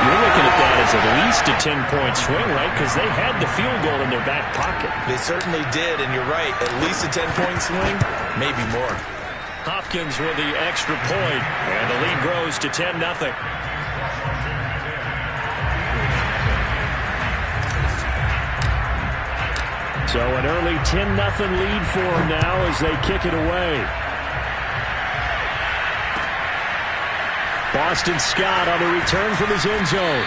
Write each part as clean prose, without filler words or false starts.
You're looking at that as at least a 10-point swing, right? Because they had the field goal in their back pocket. They certainly did, and you're right. At least a 10-point swing, maybe more. Hopkins with the extra point, and the lead grows to 10-0. So an early 10-0 lead for them now as they kick it away. Boston Scott on the return from his end zone.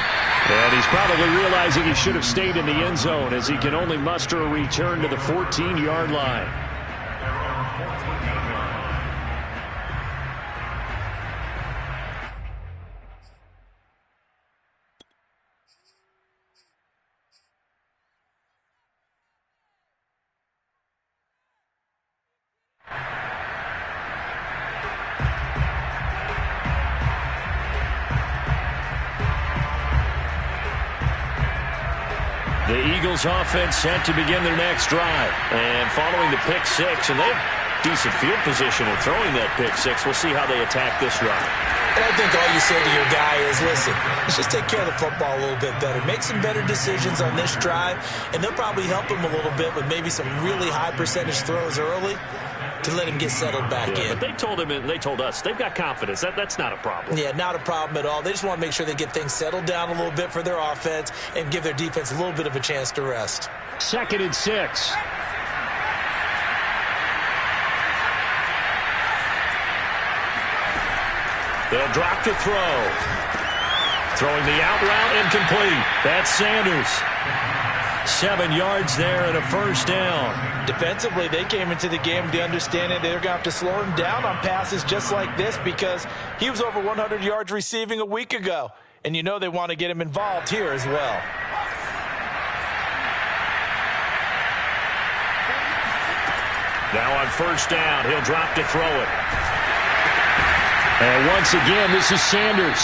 And he's probably realizing he should have stayed in the end zone as he can only muster a return to the 14-yard line. The Eagles offense set to begin their next drive. And following the pick six, and they have decent field position in throwing that pick six. We'll see how they attack this drive. And I think all you say to your guy is, listen, let's just take care of the football a little bit better. Make some better decisions on this drive, and they'll probably help him a little bit with maybe some really high percentage throws early to let him get settled back in. But they told him and they told us they've got confidence. That's not a problem. Yeah, not a problem at all. They just want to make sure they get things settled down a little bit for their offense and give their defense a little bit of a chance to rest. 2nd and 6. They'll drop to throw. Throwing the out route incomplete. That's Sanders. 7 yards there and a first down. Defensively, they came into the game with the understanding they're going to have to slow him down on passes just like this because he was over 100 yards receiving a week ago. And you know they want to get him involved here as well. Now on first down, he'll drop to throw it. And once again, this is Sanders.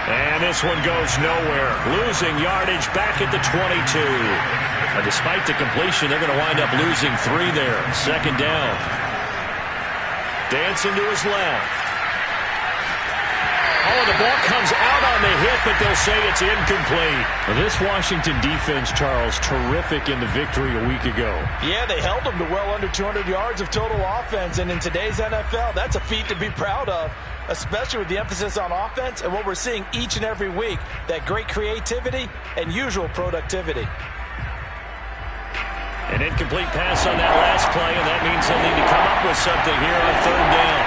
And this one goes nowhere. Losing yardage back at the 22. And despite the completion, they're going to wind up losing 3 there. 2nd down. Dancing to his left. Oh, the ball comes out on the hit, but they'll say it's incomplete. Well, this Washington defense, Charles, terrific in the victory a week ago. Yeah, they held them to well under 200 yards of total offense. And in today's NFL, that's a feat to be proud of, especially with the emphasis on offense and what we're seeing each and every week, that great creativity and usual productivity. An incomplete pass on that last play, and that means they'll need to come up with something here on 3rd down.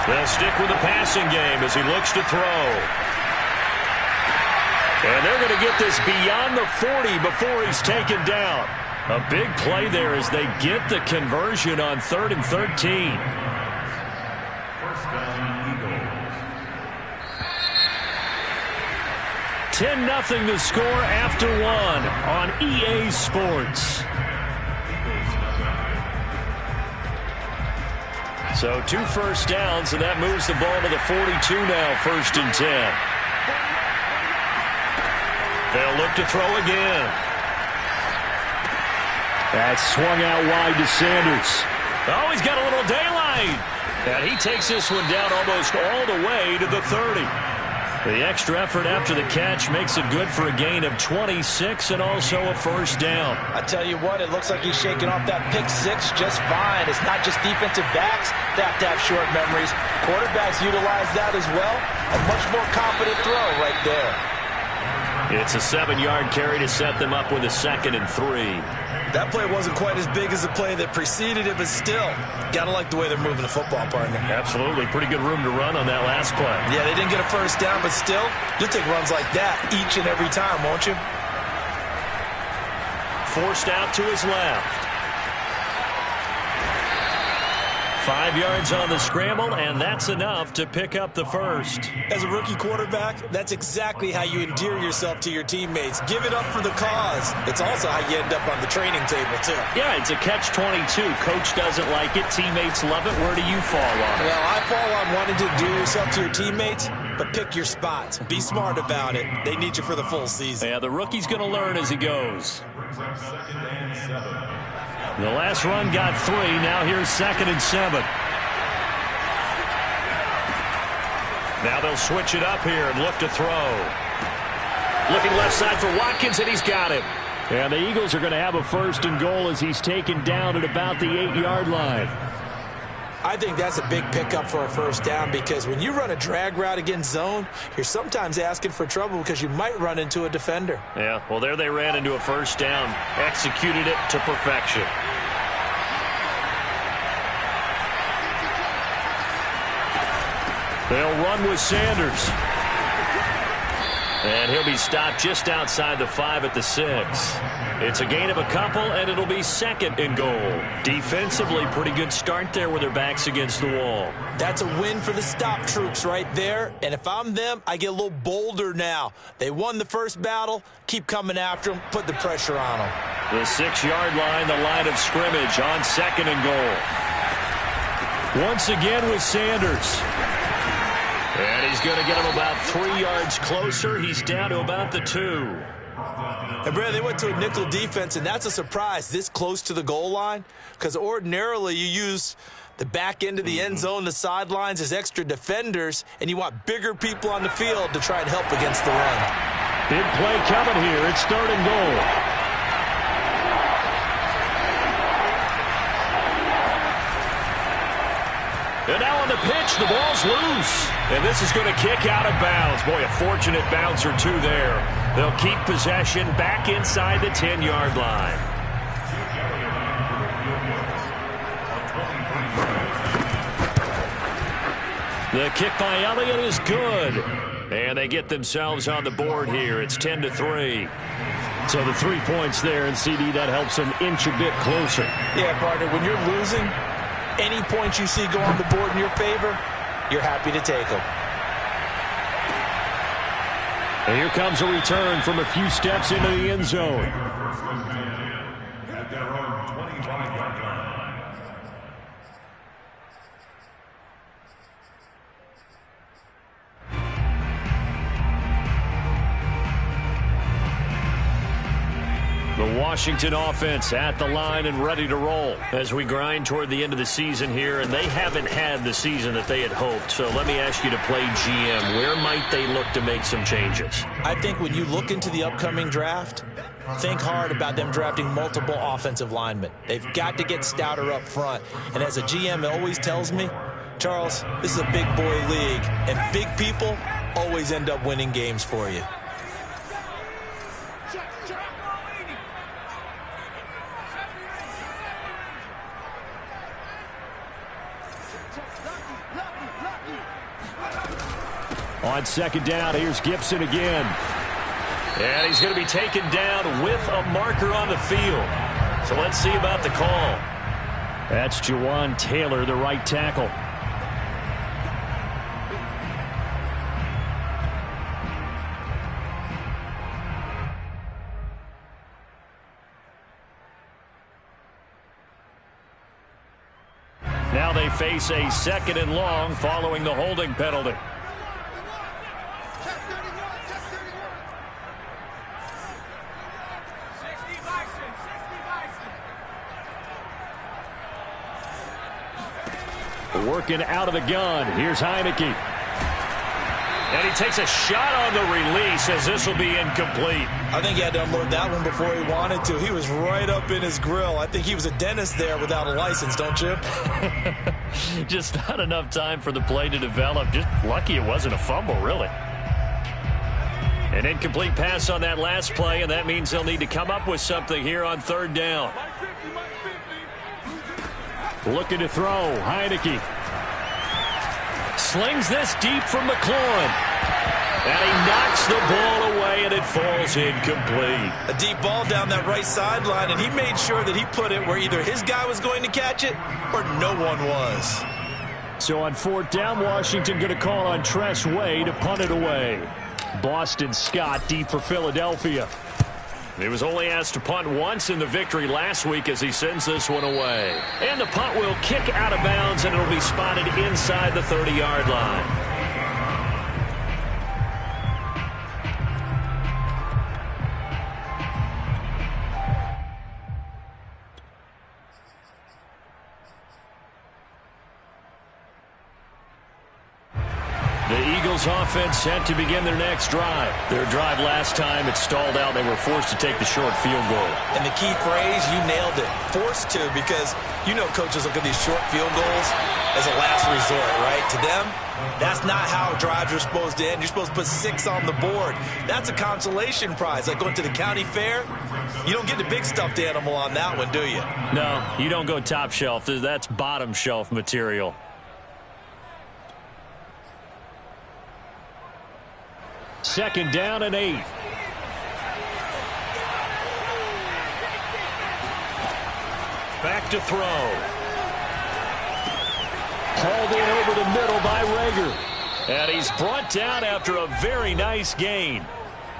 They'll stick with the passing game as he looks to throw. And they're going to get this beyond the 40 before he's taken down. A big play there as they get the conversion on 3rd and 13. 10-0 to score after 1 on EA Sports. So 2 first downs, and that moves the ball to the 42 now, 1st and 10. They'll look to throw again. That's swung out wide to Sanders. Oh, he's got a little daylight. And he takes this one down almost all the way to the 30. The extra effort after the catch makes it good for a gain of 26 and also a first down. I tell you what, it looks like he's shaking off that pick six just fine. It's not just defensive backs that have to have short memories. Quarterbacks utilize that as well. A much more confident throw right there. It's a 7-yard carry to set them up with a 2nd and 3. That play wasn't quite as big as the play that preceded it, but still, gotta like the way they're moving the football, partner. Absolutely. Pretty good room to run on that last play. Yeah, they didn't get a first down, but still, you'll take runs like that each and every time, won't you? Forced out to his left. 5 yards on the scramble, and that's enough to pick up the first. As a rookie quarterback, that's exactly how you endear yourself to your teammates. Give it up for the cause. It's also how you end up on the training table, too. Yeah, it's a catch-22. Coach doesn't like it. Teammates love it. Where do you fall on it? Well, I fall on wanting to endear yourself to your teammates, but pick your spots. Be smart about it. They need you for the full season. Yeah, the rookie's going to learn as he goes. The last run got 3. Now here's 2nd and 7. Now they'll switch it up here and look to throw. Looking left side for Watkins, and he's got him. And the Eagles are going to have a 1st and goal as he's taken down at about the 8-yard line. I think that's a big pickup for a 1st down because when you run a drag route against zone, you're sometimes asking for trouble because you might run into a defender. Yeah, well, there they ran into a 1st down. Executed it to perfection. They'll run with Sanders. And he'll be stopped just outside the 5 at the 6. It's a gain of a couple, and it'll be 2nd and goal. Defensively, pretty good start there with their backs against the wall. That's a win for the stop troops right there. And if I'm them, I get a little bolder now. They won the first battle. Keep coming after them. Put the pressure on them. The 6-yard line, the line of scrimmage on 2nd and goal. Once again with Sanders. And he's going to get him about 3 yards closer. He's down to about the 2. And, Brad, they went to a nickel defense, and that's a surprise this close to the goal line because ordinarily you use the back end of the end zone, the sidelines as extra defenders, and you want bigger people on the field to try and help against the run. Big play coming here. It's 3rd and goal. And now on the pitch, the ball's loose. And this is going to kick out of bounds. Boy, a fortunate bounce or two there. They'll keep possession back inside the 10-yard line. The kick by Elliott is good. And they get themselves on the board here. It's 10-3. So the 3 points there, and CD, that helps them inch a bit closer. Yeah, partner, when you're losing, any points you see go on the board in your favor, you're happy to take them. And here comes a return from a few steps into the end zone. The Washington offense at the line and ready to roll as we grind toward the end of the season here, and they haven't had the season that they had hoped. So let me ask you to play GM. Where might they look to make some changes? I think when you look into the upcoming draft, think hard about them drafting multiple offensive linemen. They've got to get stouter up front. And as a GM, it always tells me, Charles, this is a big boy league, and big people always end up winning games for you. On 2nd down, here's Gibson again. And he's going to be taken down with a marker on the field. So let's see about the call. That's Jawan Taylor, the right tackle. Now they face a 2nd and long following the holding penalty. Working out of the gun. Here's Heineke. And he takes a shot on the release as this will be incomplete. I think he had to unload that one before he wanted to. He was right up in his grill. I think he was a dentist there without a license, don't you? Just not enough time for the play to develop. Just lucky it wasn't a fumble, really. An incomplete pass on that last play, and that means they'll need to come up with something here on 3rd down. Looking to throw. Heineke slings this deep from McLaurin. And he knocks the ball away, and it falls incomplete. A deep ball down that right sideline, and he made sure that he put it where either his guy was going to catch it or no one was. So on 4th down, Washington going to call on Tress Way to punt it away. Boston Scott deep for Philadelphia. He was only asked to punt once in the victory last week as he sends this one away. And the punt will kick out of bounds, and it'll be spotted inside the 30-yard line. The Eagles offense set to begin their next drive. Their drive last time, it stalled out. They were forced to take the short field goal. And the key phrase, you nailed it, forced to, because you know coaches look at these short field goals as a last resort, right? To them, that's not how drives are supposed to end. You're supposed to put 6 on the board. That's a consolation prize. Like going to the county fair, you don't get the big stuffed animal on that one, do you? No, you don't go top shelf. That's bottom shelf material. Second down and 8. Back to throw. Hauled in over the middle by Rager. And he's brought down after a very nice gain.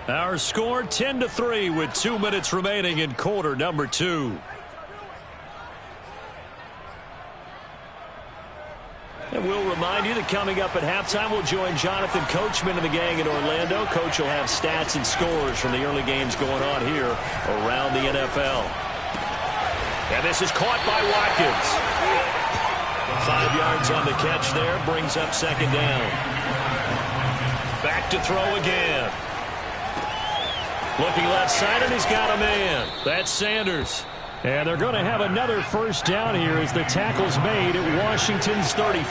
Our score 10-3 with 2 minutes remaining in quarter number 2. And we'll remind you that coming up at halftime, we'll join Jonathan Coachman and the gang in Orlando. Coach will have stats and scores from the early games going on here around the NFL. And this is caught by Watkins. 5 yards on the catch there, brings up second down. Back to throw again. Looking left side, and he's got a man. That's Sanders. And they're going to have another first down here as the tackle's made at Washington's 35.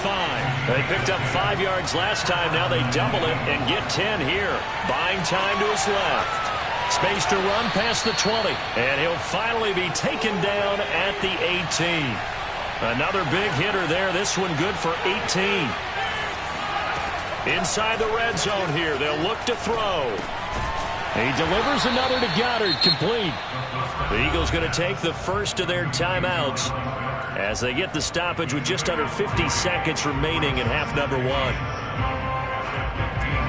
They picked up 5 yards last time. Now they double it and get 10 here. Buying time to his left. Space to run past the 20. And he'll finally be taken down at the 18. Another big hitter there. This one good for 18. Inside the red zone here. They'll look to throw. He delivers another to Goddard, complete. The Eagles going to take the first of their timeouts as they get the stoppage with just under 50 seconds remaining in half number 1.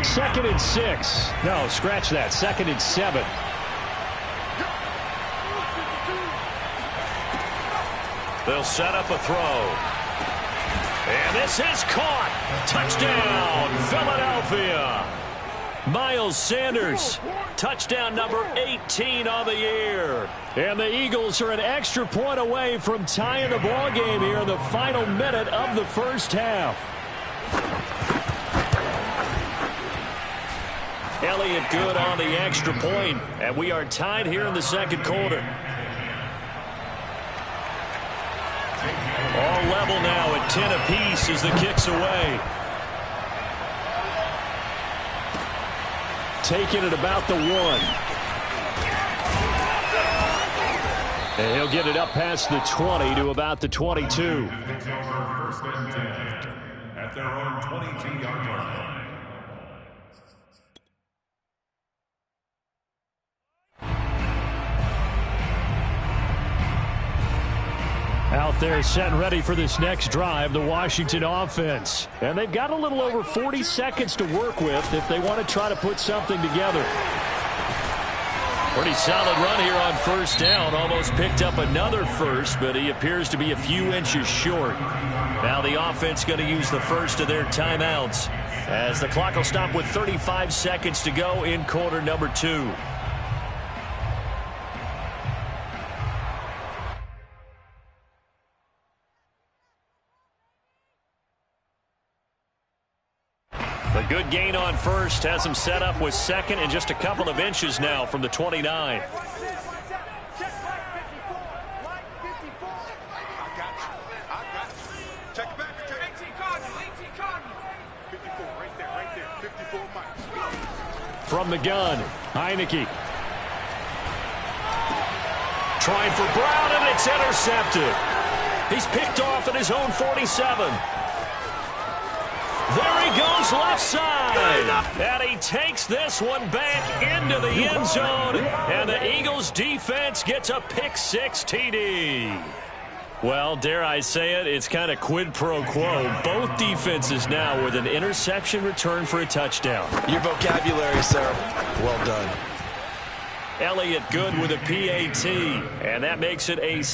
2nd and 6. No, scratch that. 2nd and 7. They'll set up a throw. And this is caught. Touchdown, Philadelphia. Miles Sanders, touchdown number 18 on the year. And the Eagles are an extra point away from tying the ball game here in the final minute of the first half. Elliott good on the extra point, and we are tied here in the second quarter. All level now at 10 apiece as the kick's away. Taking it about the 1. And he'll get it up past the 20 to about the 22. First and 10 at their own 22-yard line. Out there set and ready for this next drive, the Washington offense. And they've got a little over 40 seconds to work with if they want to try to put something together. Pretty solid run here on first down. Almost picked up another first, but he appears to be a few inches short. Now the offense going to use the first of their timeouts as the clock will stop with 35 seconds to go in quarter number 2. A good gain on first has him set up with second and just a couple of inches now from the 29. I got you. Check it back. 18 Cardinal. 54 right there. 54 Mike. From the gun, Heineke. Trying for Brown, and it's intercepted. He's picked off at his own 47. There he goes left side. And he takes this one back into the end zone. And the Eagles defense gets a pick-6 TD. Well, dare I say it, it's kind of quid pro quo. Both defenses now with an interception return for a touchdown. Your vocabulary, sir. Well done. Elliott good with a PAT. And that makes it a